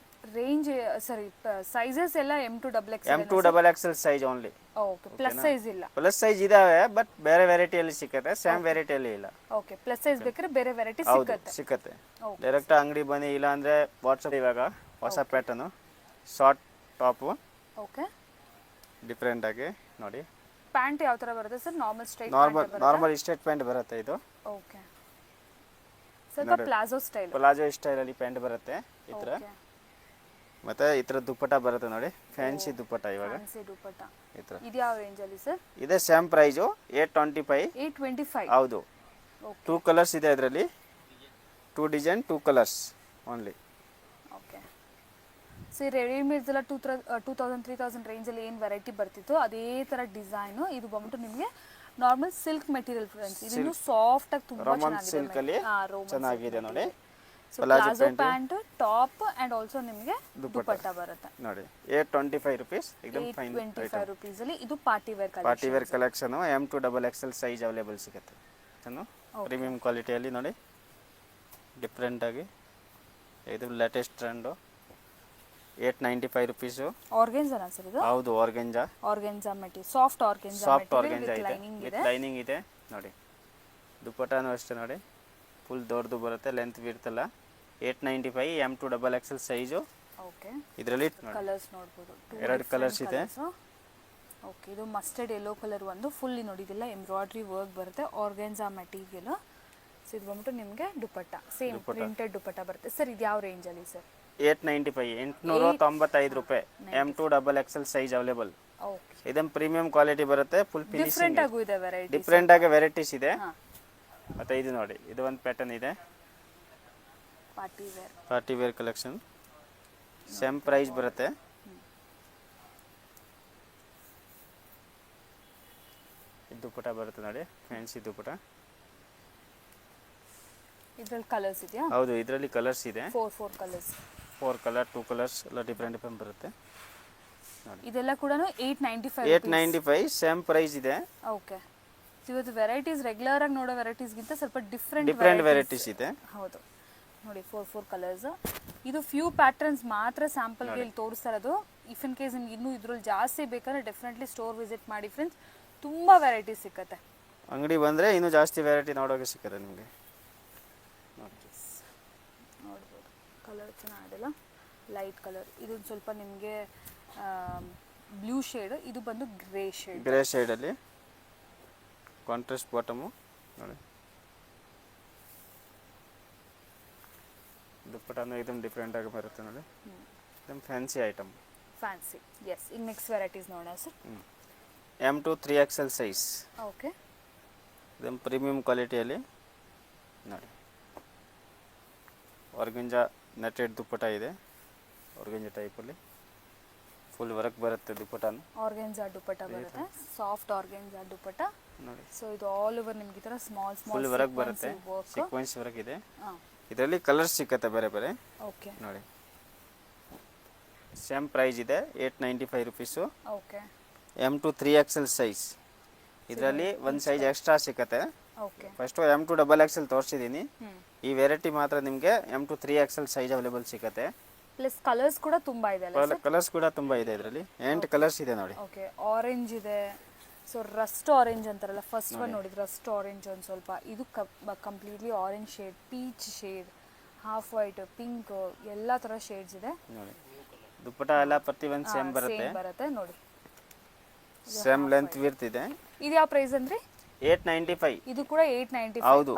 ರೇಂಜ್ ಸರಿ, ಸೈಜಸ್ ಎಲ್ಲ M2XXL size only. Okay, plus size ಇಲ್ಲ. ಪ್ಲಸ್ ಸೈಜ್ ಇದಾವೆ, ಬಟ್ ಬೇರೆ ವೆರೈಟಿಯಲ್ಲಿ ಸಿಗುತ್ತೆ, ಸೇಮ್ ವೆರೈಟಿಯಲ್ಲಿ ಇಲ್ಲ. ಓಕೆ, ಪ್ಲಸ್ ಸೈಜ್ ಬೇಕಾದ್ರೆ ಬೇರೆ ವೆರೈಟಿ ಸಿಕ್ಕತ್ತೆ. ಡೈರೆಕ್ಟ್ ಅಂಗಡಿ ಬನ್ನಿ, ಇಲ್ಲ ಅಂದ್ರೆ ವಾಟ್ಸಪ್. ಇವಾಗ ಹೊಸ ಪ್ಯಾಟರ್ನ್ ಶಾರ್ಟ್ ಟಾಪ್, ಓಕೆ, ಡಿಫ್ರೆಂಟಾಗಿ ನೋಡಿ. ಪ್ಯಾಂಟ್ ಯಾವ ಥರ ಬರುತ್ತೆ sir? Normal straight normal straight pant ಬರುತ್ತೆ ಇದು. ಓಕೆ, ಸ್ವಲ್ಪ ಪ್ಲಾಜೋ ಸ್ಟೈಲ್, ಪ್ಲಾಜೋ ಸ್ಟೈಲಲ್ಲಿ ಪ್ಯಾಂಟ್ ಬರುತ್ತೆ ಈ ಥರ. ಮತ್ತು ಈ ಥರ ದುಪ್ಪಟ ಬರುತ್ತೆ ನೋಡಿ, ಫ್ಯಾನ್ಸಿ ದುಪ್ಪಟ. ಇವಾಗ ಫ್ಯಾನ್ಸಿ ದುಪ್ಪಟ ಈ ಥರ. ಇದು ಯಾವ ರೇಂಜಲ್ಲಿ ಸರ್? ಇದೇ ಸೇಮ್ ಪ್ರೈಸು 825. 825. ಹೌದು. 2 ಕಲರ್ಸ್ ಇದೆ ಇದರಲ್ಲಿ, 2 design 2 colours only. Okay, so ಈ ರೆಡಿಮೇಡ್ಸ್ ಎಲ್ಲ 2000 3000 ರೇಂಜಲ್ಲಿ ಏನು ವೆರೈಟಿ ಬರ್ತಿತ್ತು ಅದೇ ಥರ ಡಿಸೈನು. ಇದು ಬಂದ್ಬಿಟ್ಟು ನಿಮಗೆ ನಾರ್ಮಲ್ ಸಿಲ್ಕ್ ಮೆಟೀರಿಯಲ್ ಫ್ರೆಂಡ್ಸ್. ಇದು ಸಾಫ್ಟ್ ಆಗಿ ತುಂಬಾ ಸಿಲ್ಕಲ್ಲಿ ಚೆನ್ನಾಗಿದೆ ನೋಡಿ. So palazzo pant, top and also ನಿಮಗೆ ದುಪ್ಪಟ್ಟ ಬರುತ್ತೆ ನೋಡಿ. 825 rupees. एकदम ಫೈನ್ 825 rupees ಅಲ್ಲಿ ಇದು party wear collection. Party wear collection M2XXL size available ಸಿಗುತ್ತೆ. ಪ್ರೀಮಿಯಂ ಕ್ವಾಲಿಟಿಯಲ್ಲಿ ನೋಡಿ, ಡಿಫ್ರೆಂಟ್ ಆಗಿ. ಇದು latest trend. 895 rupees. Organza sir ಇದು? ಹೌದು, organza. Organza material, soft organza material with lining ಇದೆ ನೋಡಿ. ದುಪ್ಪಟ್ಟನೂ ಅಷ್ಟೇ ನೋಡಿ, ಫುಲ್ ದೊಡ್ಡದು ಬರುತ್ತೆ, ಲೆಂತ್ ಬಿಡ್ತಲ್ಲ. 895 M2XXL ಸೈಜು. ಓಕೆ, ಇದರಲ್ಲಿ ಕಲರ್ಸ್ ನೋಡಬಹುದು, 2 ಕಲರ್ಸ್ ಇದೆ. ಓಕೆ, ಇದು ಮಸ್ಟರ್ಡ್ ಯೆಲ್ಲೋ ಕಲರ್ ಒಂದು ಫುಲ್ ನೋಡಿ, ಇದೆಲ್ಲ ಎಂಬ್ರಾಯ್ಡ್ರಿ ವರ್ಕ್ ಬರುತ್ತೆ, ಆರ್ಗೆನ್ಜಾ ಮೆಟೀರಿಯಲ್. ಸೊ ಇದು ಬಂದ್ಬಿಟ್ಟು ನಿಮಗೆ ದುಪ್ಪಟ್ಟ, ಸೇಮ್ ಪ್ರಿಂಟೆಡ್ ದುಪ್ಪಟ್ಟ ಬರುತ್ತೆ. ಸರ್ ಇದು ಯಾವ ರೇಂಜಲ್ಲಿ ಸರ್? 895, 895 ರೂಪಾಯಿ. M2XXL size available. ಓಕೆ, ಇದೊಂದು ಪ್ರೀಮಿಯಂ ಕ್ವಾಲಿಟಿ ಬರುತ್ತೆ, ಫುಲ್ ಫಿನಿಶಿಂಗ್. ಡಿಫ್ರೆಂಟ್ ಆಗೂ ಇದೆ ವೆರೈಟಿ, ಡಿಫ್ರೆಂಟ್ ಆಗಿ ವೆರೈಟೀಸ್ ಇದೆ. ಮತ್ತೆ ಇದು ನೋಡಿ, ಇದು ಒಂದು ಪ್ಯಾಟರ್ನ್ ಇದೆ, party wear collection. Same price ಬರುತ್ತೆ. ಇದು ದುಪ್ಪಟ ಬರುತ್ತೆ ನೋಡಿ, ಫ್ಯಾನ್ಸಿ ದುಪ್ಪಟ. ಇದರಲ್ಲಿ ಕಲರ್ಸ್ ಇದೆಯಾ? ಹೌದು, ಇದರಲ್ಲಿ ಕಲರ್ಸ್ ಇದೆ. 4 ಕಲರ್ಸ್, 4 ಕಲರ್ 2 ಕಲರ್ಸ್ ಎಲ್ಲ ಡಿಫ್ರೆಂಟ್ ಬರುತ್ತೆ ನೋಡಿ. ಇದೆಲ್ಲ ಕೂಡ 895. 895 ಸೇಮ್ ಪ್ರೈಸ್ ಇದೆ. ಓಕೆ, ಇವತ್ತು ವೆರೈಟೀಸ್ ರೆಗ್ಯುಲರ್ ಆಗಿ ನೋಡೋ ವೆರೈಟೀಸ್ಗಿಂತ ಸ್ವಲ್ಪ ಡಿಫ್ರೆಂಟ್ ವೆರೈಟೀಸ್ ಇದೆ. ಹೌದು ನೋಡಿ, 4 ಕಲರ್ಸ್. ಇದು ಫ್ಯೂ ಪ್ಯಾಟರ್ನ್ಸ್ ಮಾತ್ರ ಸ್ಯಾಂಪಲ್ಗೆ ಇಲ್ಲಿ ತೋರಿಸ್ತಾ ಇರೋದು. ಇಫ್ ಇನ್ ಕೇಸ್ ನಿಮ್ಗೆ ಇನ್ನೂ ಇದ್ರಲ್ಲಿ ಜಾಸ್ತಿ ಬೇಕಂದ್ರೆ ಡೆಫಿನೆಟ್ಲಿ ಸ್ಟೋರ್ ವಿಸಿಟ್ ಮಾಡಿ ಫ್ರೆಂಡ್ಸ್, ತುಂಬ ವೆರೈಟೀಸ್ ಸಿಕ್ಕತ್ತೆ. ಅಂಗಡಿ ಬಂದರೆ ಇನ್ನೂ ಜಾಸ್ತಿ ವೆರೈಟಿ ನೋಡೋಕೆ ಸಿಕ್ಕತ್ತೆ ನಿಮಗೆ. ನೋಡ್ಬೋದು ಕಲರ್ ಚೆನ್ನಾಗಿದೆಲ್ಲ, ಲೈಟ್ ಕಲರ್. ಇದು ಸ್ವಲ್ಪ ನಿಮಗೆ ಬ್ಲೂ ಶೇಡ್, ಇದು ಬಂದು ಗ್ರೇ ಶೇಡಲ್ಲಿ ಕಾಂಟ್ರಾಸ್ಟ್ ಬಾಟಮು ನೋಡಿ. ದುಪ್ಪಟ್ಟನು ಇದನ್ನು ಡಿಫ್ರೆಂಟ್ ಆಗಿ ಬರುತ್ತೆ ನೋಡಿ, ಇದನ್ನು ಫ್ಯಾನ್ಸಿ ಐಟಮ್. Fancy, yes. ಈಗ ನೆಕ್ಸ್ಟ್ ವೆರೈಟೀಸ್ ನೋಡೋಣ sir. M2 3XL size. Okay, ಇದನ್ನು ಪ್ರೀಮಿಯಂ ಕ್ವಾಲಿಟಿಯಲ್ಲಿ ನೋಡಿ. ಆರ್ಗೆಂಜಾ ನೆಟೆಡ್ ದುಪ್ಪಟ ಇದೆ, ಆರ್ಗೆಂಜಾ ಟೈಪಲ್ಲಿ ಫುಲ್ ವರ್ಕ್ ಬರುತ್ತೆ ದುಪ್ಪಟನು. ಆರ್ಗೆನ್ಜಾ ದುಪ್ಪಟ ಬರುತ್ತೆ, ಸಾಫ್ಟ್ ಆರ್ಗೆನ್ಜಾ ದುಪ್ಪಟ ನೋಡಿ. ಸೊ ಇದು ಆಲ್ ಓವರ್ ನಿಮಗೆ ಈ ಥರ ಸ್ಮಾಲ್ ಫುಲ್ ವರ್ಕ್ ಬರುತ್ತೆ, ಸೀಕ್ವೆನ್ಸ್ ವರ್ಕ್ ಇದೆ. ಇದರಲ್ಲಿ ಕಲರ್ಸ್ ಸಿಕ್ಕತ್ತೆ ಬೇರೆ ಬೇರೆ. ಓಕೆ ನೋಡಿ, ಸೇಮ್ ಪ್ರೈಸ್ ಇದೆ 895 rupees. Okay, M2 3XL size. ಇದರಲ್ಲಿ ಒಂದು ಸೈಜ್ ಎಕ್ಸ್ಟ್ರಾ ಸಿಕ್ಕತ್ತೆ. ಓಕೆ, ಫಸ್ಟು M2XXL ತೋರಿಸಿದ್ದೀನಿ. ಈ ವೆರೈಟಿ ಮಾತ್ರ ನಿಮಗೆ M2 3XL ಸೈಜ್ ಅವೈಲೇಬಲ್ ಸಿಕ್ಕತ್ತೆ. ಪ್ಲಸ್ ಕಲರ್ಸ್ ಕೂಡ ತುಂಬಾ ಇದೆ ಅಲ್ಲ? ಕಲರ್ಸ್ ಕೂಡ ತುಂಬಾ ಇದೆ, ಇದರಲ್ಲಿ 8 ಕಲರ್ಸ್ ಇದೆ ನೋಡಿ. ಓಕೆ, ಆರೆಂಜ್ ಇದೆ, ಸೊ ರಸ್ಟ್ ಆರೆಂಜ್ ಅಂತಾರಲ್ಲ, ಫಸ್ಟ್ ಒನ್ ನೋಡಿದ್ರೆ ರಸ್ಟ್ ಆರೆಂಜ್ ಒಂದು ಸ್ವಲ್ಪ, ಇದು completely orange shade, peach shade, half white, pink, ಎಲ್ಲ ಥರ ಶೇಡ್ಸ್ ಇದೆ ನೋಡಿ. ದುಪ್ಪಟ ಎಲ್ಲ ಪ್ರತಿ ಒಂದು ಸೇಮ್ ಬರುತ್ತೆ ನೋಡಿ, ಸೇಮ್ ಲೆಂತ್ ವಿಡ್ತ್ ಇದೆ. ಇದು ಯಾವ ಪ್ರೈಸ್ ಅಂದ್ರೆ? 895. ಇದು ಕೂಡ 895. ಹೌದು,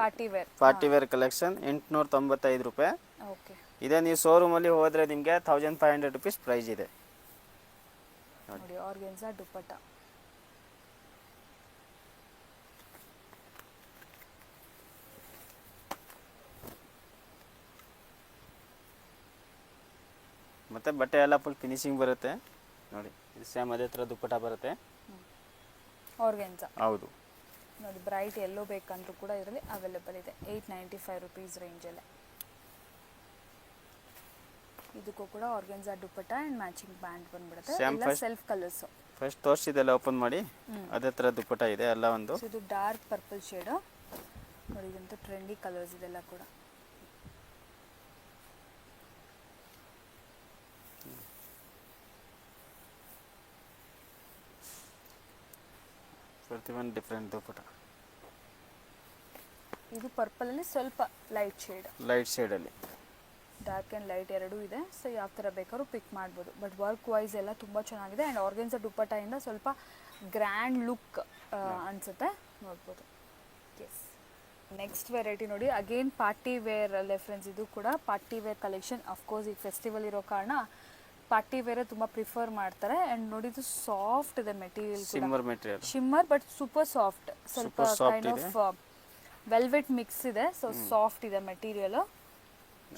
ಪಾರ್ಟಿ ವೇರ್ ಕಲೆಕ್ಷನ್ 895 ರೂಪಾಯಿ. ಓಕೆ, ಇದೇ ನೀವು ಶೋರೂಮಲ್ಲಿ ಹೋದರೆ ನಿಮಗೆ 1500 rupees ಪ್ರೈಸ್ ಇದೆ ನೋಡಿ. ಆರ್ಗೆನ್ಜಾ ದುಪ್ಪಟ್ಟ, ಮತ್ತು ಬಟ್ಟೆ ಎಲ್ಲ ಫುಲ್ ಫಿನಿಶಿಂಗ್ ಬರುತ್ತೆ ನೋಡಿ. ಇದು ಸೇಮ್ ಅದೇ ಥರ ದುಪ್ಪಟ ಬರುತ್ತೆ, ಆರ್ಗೆನ್ಜಾ. ಹೌದು ನೋಡಿ, ಬ್ರೈಟ್ ಎಲ್ಲೋ ಬೇಕಂದ್ರೂ ಕೂಡ ಇದರಲ್ಲಿ ಅವೈಲೇಬಲ್ ಇದೆ 895 rupees ರೇಂಜಲ್ಲೇ. ಇದಕ್ಕೂ ಕೂಡ ಆರ್ಗೆನ್ಜಾ ದುಪ್ಪಟ್ಟ ಆ್ಯಂಡ್ ಮ್ಯಾಚಿಂಗ್ ಬ್ಯಾಂಡ್ ಬಂದ್ಬಿಡುತ್ತೆ, ಎಲ್ಲ ಸೆಲ್ಫ್ ಕಲರ್ಸ್. ಫಸ್ಟ್ ತೋರಿಸಿದೆಲ್ಲ ಓಪನ್ ಮಾಡಿ, ಅದೇ ಥರ ದುಪ್ಪಟ ಇದೆ ಎಲ್ಲ ಒಂದು. ಇದು ಡಾರ್ಕ್ ಪರ್ಪಲ್ ಶೇಡ್ ನೋಡಿ, ಇದಂತೂ ಟ್ರೆಂಡಿ ಕಲರ್ಸ್ ಇದೆಲ್ಲ ಕೂಡ. ಪ್ರತಿಯೊಂದು ಡಿಫ್ರೆಂಟ್ ದುಪ್ಪಟ. ಇದು ಪರ್ಪಲ್ ಅಲ್ಲಿ ಸ್ವಲ್ಪ ಲೈಟ್ ಶೇಡಲ್ಲಿ ಡಾರ್ಕ್ ಆ್ಯಂಡ್ ಲೈಟ್ ಎರಡೂ ಇದೆ. ಸೊ ಯಾವ ಥರ ಬೇಕಾದ್ರೂ ಪಿಕ್ ಮಾಡ್ಬೋದು. ಬಟ್ ವರ್ಕ್ ವೈಸ್ ಎಲ್ಲ ತುಂಬ ಚೆನ್ನಾಗಿದೆ. ಆ್ಯಂಡ್ ಆರ್ಗೆನ್ಸ ದುಪ್ಪಟ್ಟಾಯಿಂದ ಸ್ವಲ್ಪ ಗ್ರ್ಯಾಂಡ್ ಲುಕ್ ಅನಿಸುತ್ತೆ, ನೋಡ್ಬೋದು. ಎಸ್, ನೆಕ್ಸ್ಟ್ ವೆರೈಟಿ ನೋಡಿ, ಅಗೇನ್ ಪಾರ್ಟಿ ವೇರ್ ಅಲ್ಲೇ ಫ್ರೆಂಡ್ಸ್. ಇದು ಕೂಡ ಪಾರ್ಟಿ ವೇರ್ ಕಲೆಕ್ಷನ್. ಅಫ್ಕೋರ್ಸ್ ಈಗ ಫೆಸ್ಟಿವಲ್ ಇರೋ ಕಾರಣ ಪಾರ್ಟಿ ವೇರೇ ತುಂಬ ಪ್ರಿಫರ್ ಮಾಡ್ತಾರೆ. ಆ್ಯಂಡ್ ನೋಡಿ ಇದು ಸಾಫ್ಟ್ ಇದೆ material, shimmer material, shimmer but super soft, ಸ್ವಲ್ಪ ಕೈಂಡ್ ಆಫ್ ವೆಲ್ವೆಟ್ ಮಿಕ್ಸ್ ಇದೆ. ಸೊ ಸಾಫ್ಟ್ ಇದೆ ಮೆಟೀರಿಯಲ್,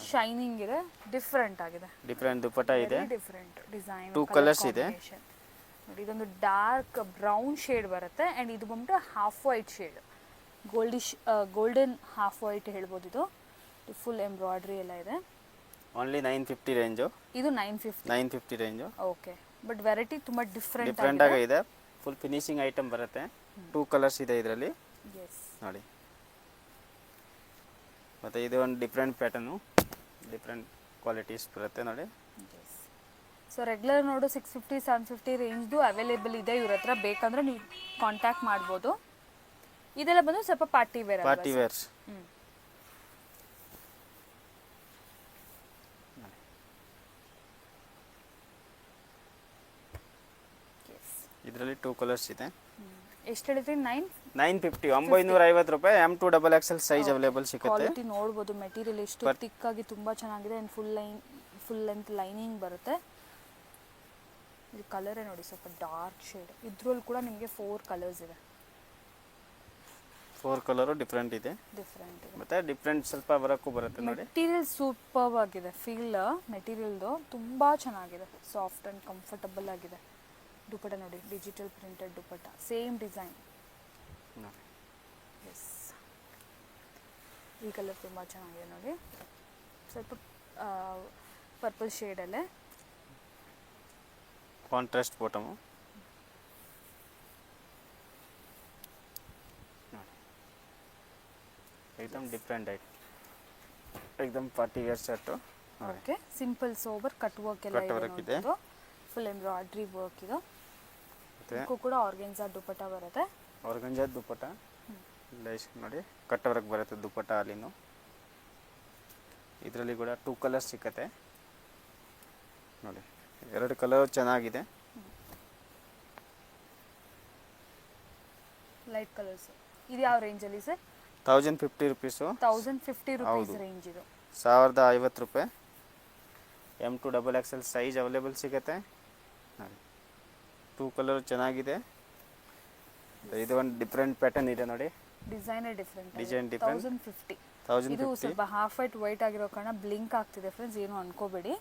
ಶೈನಿಂಗ್ ಇದೆ, ಡಿಫ್ರೆಂಟ್ ಆಗಿದೆ. ಡಿಫ್ರೆಂಟ್ ದುಪ್ಪಟ್ಟ ಇದೆ, ಡಿಫ್ರೆಂಟ್ ಡಿಸೈನ್, 2 ಕಲರ್ಸ್ ಇದೆ ನೋಡಿ. ಇದೊಂದು ಡಾರ್ಕ್ ಬ್ರೌನ್ ಶೇಡ್ ಬರುತ್ತೆ ಆ್ಯಂಡ್ ಇದು ಬಂದ್ಬಿಟ್ಟು half white shade, golden half white ಹೇಳ್ಬೋದು. ಇದು ಫುಲ್ ಎಂಬ್ರಾಯ್ಡ್ರಿ ಎಲ್ಲ ಇದೆ. Only 950 range. ಇದು 950 ರೇಂಜು. ಓಕೆ, ಬಟ್ ವೆರೈಟಿ ತುಂಬ ಡಿಫ್ರೆಂಟ್ ಆಗಿದೆ. ಫುಲ್ ಫಿನಿಶಿಂಗ್ ಐಟಮ್ ಬರುತ್ತೆ. 2 ಕಲರ್ಸ್ ಇದೆ ಇದರಲ್ಲಿ. ಎಸ್, ನೋಡಿ. ಮತ್ತು ಇದು ಒಂದು ಡಿಫ್ರೆಂಟ್ ಪ್ಯಾಟರ್ನು, ಡಿಫ್ರೆಂಟ್ ಕ್ವಾಲಿಟೀಸ್ ಬರುತ್ತೆ ನೋಡಿ. ಸೊ ರೆಗ್ಯುಲರ್ ನೋಡು 650 750 ರೇಂಜ್ದು ಅವೈಲೇಬಲ್ ಇದೆ ಇವ್ರ ಹತ್ರ. ಬೇಕಂದ್ರೆ ನೀವು ಕಾಂಟ್ಯಾಕ್ಟ್ ಮಾಡ್ಬೋದು. ಇದೆಲ್ಲ ಬಂದು ಸ್ವಲ್ಪ ಪಾರ್ಟಿ ವೇರ್, ಪಾರ್ಟಿ ವೇರ್ಸ್. ಇದರಲ್ಲಿ 2 ಕಲರ್ಸ್ ಇದೆ. ಎಷ್ಟು ಹೇಳಿದ್ರಿ? 950, 950 ರೂಪಾಯಿ. M2XXL ಸೈಜ್ ಅವೈಲೇಬಲ್ ಸಿಗುತ್ತೆ. ಕ್ವಾಲಿಟಿ ನೋಡ್ಬೋದು, ಮೆಟೀರಿಯಲ್ ಎಷ್ಟು ತಿಕ್ಕಾಗಿ ತುಂಬ ಚೆನ್ನಾಗಿದೆ. ಆ್ಯಂಡ್ ಫುಲ್ ಲೆಂತ್ ಲೈನಿಂಗ್ ಬರುತ್ತೆ. ಇದು ಕಲರೇ ನೋಡಿ, ಸ್ವಲ್ಪ ಡಾರ್ಕ್ ಶೇಡ್. ಇದ್ರಲ್ಲಿ ಕೂಡ ನಿಮಗೆ 4 ಕಲರ್ಸ್ ಇದೆ. 4 ಕಲರು ಡಿಫ್ರೆಂಟ್ ಇದೆ. ಮತ್ತೆ ಡಿಫ್ರೆಂಟ್ ಸ್ವಲ್ಪ ಬರಕ್ಕೂ ಬರುತ್ತೆ ನೋಡಿ. ಮೆಟೀರಿಯಲ್ ಸೂಪರ್ ಆಗಿದೆ. ಫೀಲ್ ಮೆಟೀರಿಯಲ್ದು ತುಂಬ ಚೆನ್ನಾಗಿದೆ, ಸಾಫ್ಟ್ ಆ್ಯಂಡ್ ಕಂಫರ್ಟಬಲ್ ಆಗಿದೆ. ದುಪ್ಪಟ್ಟ ನೋಡಿ, ಡಿಜಿಟಲ್ ಪ್ರಿಂಟೆಡ್ ದುಪ್ಪಟ್ಟ, ಸೇಮ್ ಡಿಸೈನ್. ಎಸ್, ಈ ಕಲರ್ ತುಂಬ ಚೆನ್ನಾಗಿದೆ ನೋಡಿ, ಸ್ವಲ್ಪ ಪರ್ಪಲ್ ಶೇಡಲ್ಲೇ ಕಾಂಟ್ರಾಸ್ಟ್ ಬಾಟಮು. एकदम डिफरेंट है, एकदम party wear shirt. Okay, simple sober cut work ಎಲ್ಲ ಇದೆ. ಫುಲ್ ಎಂಬ್ರಾಯ್ಡ್ರಿ ವರ್ಕ್ ಇದು. ಇದಕ್ಕೂ ಕೂಡ ಆರ್ಗೆನ್ಜಾ ದುಪ್ಪಟ್ಟ ಬರುತ್ತೆ. ಆರ್ಗೆನ್ಜಾ ದುಪ್ಪಟ್ಟ ಲೈಸ್ ನೋಡಿ, ಕಟ್ ವರ್ಕ್ ಬರುತ್ತೆ ದುಪ್ಪಟ್ಟ ಅಲ್ಲಿನೂ. ಇದರಲ್ಲಿ ಕೂಡ 2 ಕಲರ್ಸ್ ಸಿಕ್ಕತ್ತೆ ನೋಡಿ. 2 ಕಲರ್ ಚೆನ್ನಾಗಿದೆ. Light colours. ಇದು ಯಾವ ರೇಂಜಲ್ಲಿ ಸರ್? 1050 ರೂಪೀಸು. 1050 ರೂಪೀಸ್ ರೇಂಜ್ ಇದು. 1050 ರೂಪಾಯಿ. M2XXL ಸೈಜ್ ಅವೈಲೇಬಲ್ ಸಿಗುತ್ತೆ ನೋಡಿ. 2 ಕಲರ್ ಚೆನ್ನಾಗಿದೆ. ಇದು ಒಂದು ಡಿಫ್ರೆಂಟ್ ಪ್ಯಾಟರ್ನ್ ಇದೆ ನೋಡಿ. Design different. 1050. ಇದು ಸ್ವಲ್ಪ ಹಾಫ್ ವೈಟ್ ಆಗಿರೋ ಕಾರಣ ಬ್ಲಿಂಕ್ ಆಗ್ತಿದೆ ಫ್ರೆಂಡ್ಸ್, ಏನು ಅನ್ಕೋಬೇಡಿ.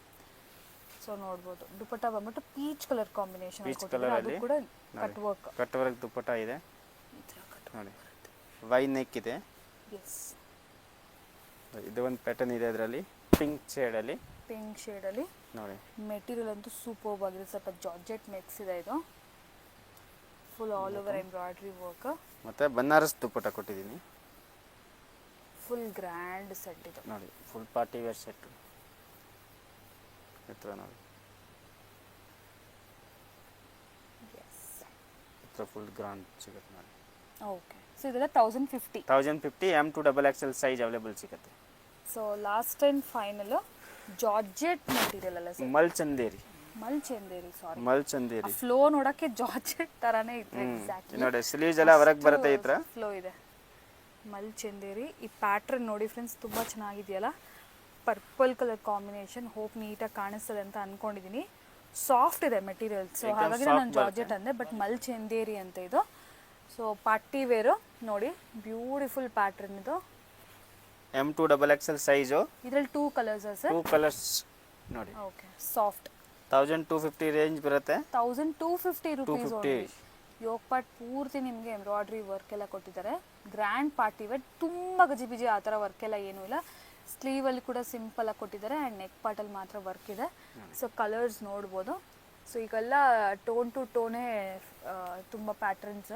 ಸೊ ನೋಡ್ಬೋದು, ದುಪ್ಪಟ್ಟ ಬಂದ್ಬಿಟ್ಟು peach colour combination. Peach colour ಅಲ್ಲಿ ಕೂಡ ಕಟ್ ವರ್ಕ್ ದುಪ್ಪಟ್ಟ ಇದೆ ನೋಡಿ. ವೈ ನೆಕ್ ಇದೆ. ಎಸ್, ಇದು ಒಂದು ಪ್ಯಾಟರ್ನ್ ಇದೆ ಇದರಲ್ಲಿ, ಪಿಂಕ್ ಶೇಡಲ್ಲಿ ನೋಡಿ. ಮೆಟೀರಿಯಲ್ ಅಂತೂ ಸೂಪರ್ಬ್ ಆಗಿದೆ. ಸ್ವಲ್ಪ ಜಾರ್ಜೆಟ್ ಮಿಕ್ಸ್ ಇದೆ. ಇದು full all over embroidery work. ಮತ್ತೆ ಬನಾರಸ್ ದುಪ್ಪಟ್ಟ ಕೊಟ್ಟಿದ್ದೀನಿ. ಫುಲ್ ಗ್ರ್ಯಾಂಡ್ ಸೆಟ್ ಇದು ನೋಡಿ, ಫುಲ್ ಪಾರ್ಟಿ ವೇರ್ ಸೆಟ್ ಇತ್ರ ನೋಡಿ. ಇತ್ರ ಫುಲ್ ಗ್ರ್ಯಾಂಡ್ ಸಿಗುತ್ತೆ ನೋಡಿ. ಓಕೆ, ಸೊ ಇದೆಲ್ಲ 1050. M2XXL ಸೈಜ್ ಅವೈಲೇಬಲ್ ಸಿಗುತ್ತೆ. So last and final georgette material ಅಲ್ಲ ಸರ್? ಮಲ್ಚಂದೇರಿ, ಸಾರಿ, ಮಲ್ಚಂದೇರಿ. ಫ್ಲೋ ನೋಡಕ್ಕೆ ಜಾರ್ಜೆಟ್ ತರಾನೇ ಇದೆ. ಎಕ್ಸಾಕ್ಟ್ಲಿ ನೋಡಿ, ಸ್ಲೀವ್ಸ್ ಎಲ್ಲ ಹೊರಗೆ ಬರುತ್ತೆ. ಈ ತರ ಫ್ಲೋ ಇದೆ. ಮಲ್ಚಂದೇರಿ. ಈ ಪ್ಯಾಟರ್ನ್ ನೋಡಿ ಫ್ರೆಂಡ್ಸ್, ತುಂಬ ಚೆನ್ನಾಗಿದೆಯಲ್ಲ. Purple colour combination. ಹೋಪ್ ನೀಟಾಗಿ ಕಾಣಿಸ್ತದೆ ಅಂತ ಅನ್ಕೊಂಡಿದ್ದೀನಿ. ಸಾಫ್ಟ್ ಇದೆ ಮೆಟೀರಿಯಲ್. ಸೊ ಹಾಗಾಗಿ ನಾನು ಜಾರ್ಜೆಟ್ ಅಂದೆ, ಬಟ್ ಮಲ್ಚಂದೇರಿ ಅಂತ ಇದು. ಸೊ ಪಾರ್ಟಿ ವೇರು ನೋಡಿ, ಬ್ಯೂಟಿಫುಲ್ ಪ್ಯಾಟರ್ನ್ ಇದು. M2XXL size. ಇದರಲ್ಲಿ 2 ಕಲರ್ಸ್ ಸರ್? 2 ಕಲರ್ಸ್ ನೋಡಿ. Okay, soft. 1250 ರೇಂಜ್ ಬರುತ್ತೆ. 1250 ರೂಪೀಸ್. ಯೋಗ್ ಪಾರ್ಟ್ ಪೂರ್ತಿ ನಿಮಗೆ ಎಂಬ್ರಾಯ್ಡ್ರಿ ವರ್ಕ್ ಎಲ್ಲ ಕೊಟ್ಟಿದ್ದಾರೆ. ಗ್ರ್ಯಾಂಡ್ ಪಾರ್ಟಿ ವೇರ್, ತುಂಬ ಗಜಿಬಿಜಿ ಆ ಥರ ವರ್ಕ್ ಎಲ್ಲ ಏನೂ ಇಲ್ಲ. ಸ್ಲೀವಲ್ಲಿ ಕೂಡ ಸಿಂಪಲ್ ಆಗಿ ಕೊಟ್ಟಿದ್ದಾರೆ ಆ್ಯಂಡ್ ನೆಕ್ ಪಾರ್ಟಲ್ಲಿ ಮಾತ್ರ ವರ್ಕ್ ಇದೆ. ಸೊ ಕಲರ್ಸ್ ನೋಡ್ಬೋದು. ಸೊ ಈಗೆಲ್ಲ ಟೋನ್ ಟು ಟೋನೇ ತುಂಬ ಪ್ಯಾಟ್ರನ್ಸ್.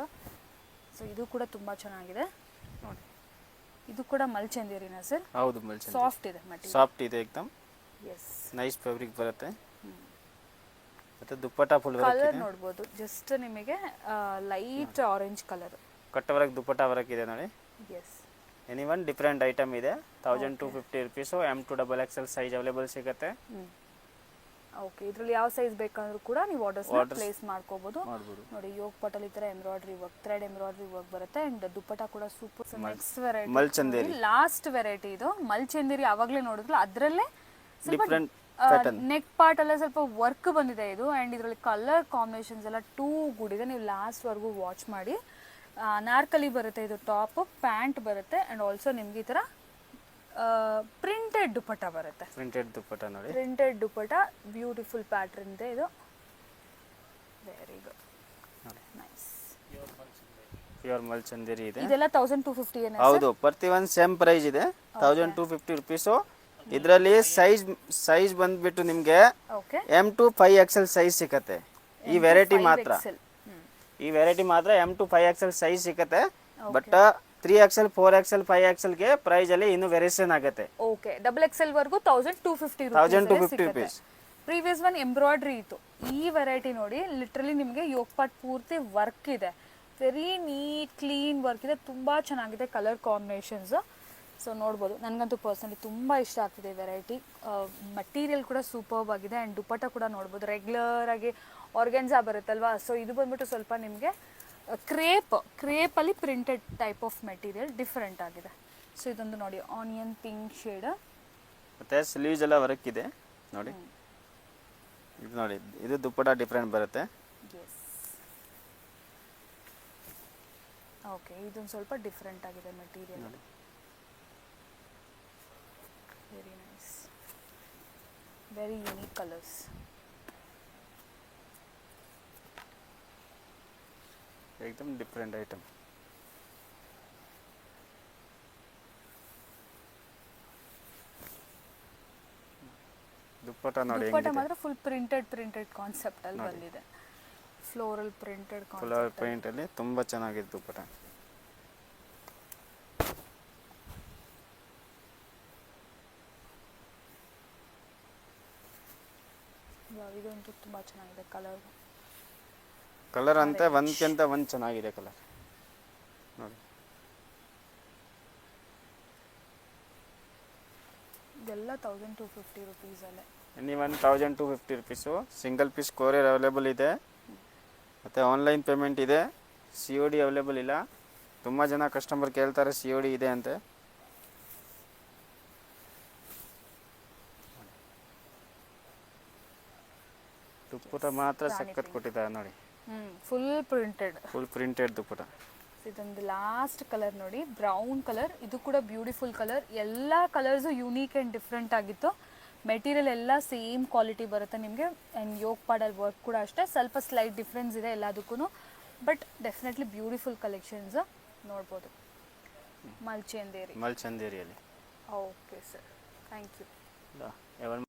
ಸೊ ಇದು ಕೂಡ ತುಂಬ ಚೆನ್ನಾಗಿದೆ ನೋಡಿ. ಇದು ಕೂಡ ಮಲ್ಚಂದೇರಿನಾ ಸರ್? ಹೌದು, ಮಲ್ಚಂದೇರಿ. ಸಾಫ್ಟ್ ಇದೆ ಮೆಟೀರಿಯಲ್. ಸಾಫ್ಟ್ ಇದೆ ಏಕದಮ್. ಎಸ್, ನೈಸ್ ಫ್ಯಾಬ್ರಿಕ್ ಬರುತ್ತೆ. ಮತ್ತೆ ದುಪ್ಪಟ್ಟ ಫುಲ್ ಕಲರ್ ನೋಡ್ಬೋದು. ಜಸ್ಟ್ ನಿಮಗೆ light orange colour cut work dupatta work ಇದೆ ನೋಡಿ. Yes, any one different item ಇದೆ. 1250 ರುಪೀಸು. M2XXL ಸೈಜ್ ಅವೈಲೇಬಲ್ ಸಿಗುತ್ತೆ. ಓಕೆ, ಇದರಲ್ಲಿ ಯಾವ ಸೈಜ್ ಬೇಕಂದ್ರೂ ಕೂಡ ನೀವು ಆರ್ಡರ್ಸ್ ಪ್ಲೇಸ್ ಮಾಡ್ಕೋಬಹುದು. ನೋಡಿ ಯೋಗ್ ಪಟಲ್ ಈ ತರ embroidery work, thread embroidery work ಬರುತ್ತೆ. ಅಂಡ್ ದುಪ್ಪಟ್ಟ ಕೂಡ super. Next variety Mulchanderi, last variety ಇದು ಮಲ್ಚಂದೇರಿ. ಆವಾಗಲೇ ನೋಡಿದ್ರಲ್ಲ, ಅದರಲ್ಲೇ ಡಿಫ್ರೆಂಟ್ ನೆಕ್ ಪಾರ್ಟ್ ಎಲ್ಲ ಸ್ವಲ್ಪ ವರ್ಕ್ ಬಂದಿದೆ ಇದು. ಆ್ಯಂಡ್ ಇದರಲ್ಲಿ ಕಲರ್ ಕಾಂಬಿನೇಷನ್ಸ್ ಎಲ್ಲ ಟೂ ಗುಡ್ ಇದೆ. ನೀವು ಲಾಸ್ಟ್ವರೆಗೂ ವಾಚ್ ಮಾಡಿ. ಅನಾರ್ಕಲಿ ಬರುತ್ತೆ ಇದು, ಟಾಪ್ ಪ್ಯಾಂಟ್ ಬರುತ್ತೆ. ಆ್ಯಂಡ್ ಆಲ್ಸೋ ನಿಮ್ಗೆ ಈ ಥರ ಪ್ರಿಂಟೆಡ್ ದುಪ್ಪಟ್ಟ ಬರುತ್ತೆ. ಪ್ರಿಂಟೆಡ್ ದುಪ್ಪಟ್ಟ ನೋಡಿ, ಪ್ರಿಂಟೆಡ್ ದುಪ್ಪಟ್ಟ, ಬ್ಯೂಟಿಫುಲ್ ಪ್ಯಾಟರ್ನ್ ಇದೆ ಇದು. Very good, nice. ಪ್ಯೂರ್ ಮಲ್ಚಂದೇರಿ ಇದೆ. ಇದೆಲ್ಲ 1250 ಏನೇ? ಹೌದು, ಪ್ರತಿ ಒಂದು ಸೇಮ್ ಪ್ರೈಸ್ ಇದೆ. 1250 ರುಪೀಸು. ಇದರಲ್ಲಿ ಸೈಜ್ ಬಂದ್ಬಿಟ್ಟು ನಿಮಗೆ M2 5XL ಸೈಜ್ ಸಿಕ್ಕತ್ತೆ. ಈ ವೆರೈಟಿ ಮಾತ್ರ M2 5XL ಸೈಜ್ ಸಿಕ್ಕತ್ತೆ. ಬಟ್ 3XL 4XL 5XL ಗೆ ಪ್ರೈಸ್ ಅಲ್ಲಿ ಇನ್ನು ವೇರಿಯೇಷನ್ ಆಗುತ್ತೆ. ಓಕೆ, XXL ವರೆಗೂ 1250 ರುಪೀಸ್. ಪ್ರೀವಿಯಸ್ ಒನ್ ಎಂಬ್ರಾಯ್ಡರಿ ಇತ್ತು. ಈ ವೆರೈಟಿ ನೋಡಿ, ಲಿಟ್ರಲಿ ನಿಮಗೆ ಯೋಗ್ ಪಾರ್ಟ್ ಪೂರ್ತಿ ವರ್ಕ್ ಇದೆ. ವೆರಿ ನೀಟ್ ಕ್ಲೀನ್ ವರ್ಕ್ ಇದೆ. ತುಂಬ ಚೆನ್ನಾಗಿದೆ ಕಲರ್ ಕಾಂಬಿನೇಷನ್ಸ್. ಸೊ ನೋಡ್ಬೋದು, ನನಗಂತೂ ಪರ್ಸನಲಿ ತುಂಬ ಇಷ್ಟ ಆಗ್ತಿದೆ ವೆರೈಟಿ. ಮಟೀರಿಯಲ್ ಕೂಡ ಸೂಪರ್ಬ್ ಆಗಿದೆ. ಆ್ಯಂಡ್ ದುಪ್ಪಟ್ಟ ಕೂಡ ನೋಡ್ಬೋದು, ರೆಗ್ಯುಲರ್ ಆಗಿ ಆರ್ಗೆನ್ಸಾ ಬರುತ್ತಲ್ವಾ. ಸೊ ಇದು ಬಂದ್ಬಿಟ್ಟು ಸ್ವಲ್ಪ ನಿಮಗೆ ಕ್ರೇಪಲ್ಲಿ printed type of material different ಆಗಿದೆ. ಸೊ ಇದೊಂದು ನೋಡಿ, ಆನಿಯನ್ ಪಿಂಕ್ ಶೇಡ್. ಮತ್ತೆ ಸ್ಲೀವ್ಸ್ ಎಲ್ಲ ವರ್ಕ್ ಇದೆ ನೋಡಿ. ಇದು ನೋಡಿ, ಇದು ದುಪ್ಪಟ್ಟ ಡಿಫ್ರೆಂಟ್ ಬರುತ್ತೆ. ಓಕೆ, ಇದೊಂದು ಸ್ವಲ್ಪ ಡಿಫ್ರೆಂಟ್ ಆಗಿದೆ material. Very nice, very unique colours. एकदम डिफरेंट आइटम. ದುಪ್ಪಟ್ಟ ನೋಡಿ, ದುಪ್ಪಟ್ಟ ಮಾತ್ರ ಫುಲ್ ಪ್ರಿಂಟೆಡ್ ಕಾನ್ಸೆಪ್ಟ್ ಅಲ್ಲಿ ಬಂದಿದೆ. Floral printed concept, floral print ಅಲ್ಲಿ ತುಂಬಾ ಚೆನ್ನಾಗಿದೆ ದುಪ್ಪಟ್ಟ. ಇದಂತೂ ತುಂಬಾ ಚೆನ್ನಾಗಿದೆ ಕಲರ್ ಅಂತ ಒಂದ್ಕಿಂತ ಒಂದು ಚೆನ್ನಾಗಿದೆ ಕಲರ್ ನೋಡಿ. ಇದೆಲ್ಲ 1250 ರುಪೀಸ್ ಅಲ್ಲೇ. Any one 1250 rupees. Single piece courier available ಇದೆ. ಮತ್ತು ಆನ್ಲೈನ್ ಪೇಮೆಂಟ್ ಇದೆ. COD ಅವೈಲೇಬಲ್ ಇಲ್ಲ. ತುಂಬ ಜನ ಕಸ್ಟಮರ್ ಕೇಳ್ತಾರೆ COD ಇದೆ ಅಂತೆ. ದುಪ್ಪಟ್ಟ ಮಾತ್ರ ಸಖತ್ ಕೊಟ್ಟಿದ್ದಾರೆ ನೋಡಿ. ಫುಲ್ ಪ್ರಿಂಟೆಡ್ ದುಪ್ಪಟ್ಟ. ಇದೊಂದು ಲಾಸ್ಟ್ ಕಲರ್ ನೋಡಿ, ಬ್ರೌನ್ ಕಲರ್. ಇದು ಕೂಡ ಬ್ಯೂಟಿಫುಲ್ ಕಲರ್. ಎಲ್ಲ ಕಲರ್ಸು ಯೂನಿಕ್ ಆ್ಯಂಡ್ ಡಿಫ್ರೆಂಟ್ ಆಗಿತ್ತು. ಮೆಟೀರಿಯಲ್ ಎಲ್ಲ ಸೇಮ್ ಕ್ವಾಲಿಟಿ ಬರುತ್ತೆ ನಿಮಗೆ. ಆ್ಯಂಡ್ ಯೋಗ್ ಪಾಡಲ್ ವರ್ಕ್ ಕೂಡ ಅಷ್ಟೇ, ಸ್ವಲ್ಪ ಸ್ಲೈಟ್ ಡಿಫ್ರೆನ್ಸ್ ಇದೆ ಎಲ್ಲದಕ್ಕೂ. ಬಟ್ ಡೆಫಿನೆಟ್ಲಿ ಬ್ಯೂಟಿಫುಲ್ ಕಲೆಕ್ಷನ್ಸ್ ನೋಡ್ಬೋದು. ಮಲ್ಚಂದೇರಿಯಲ್ಲಿ. Okay sir, thank you.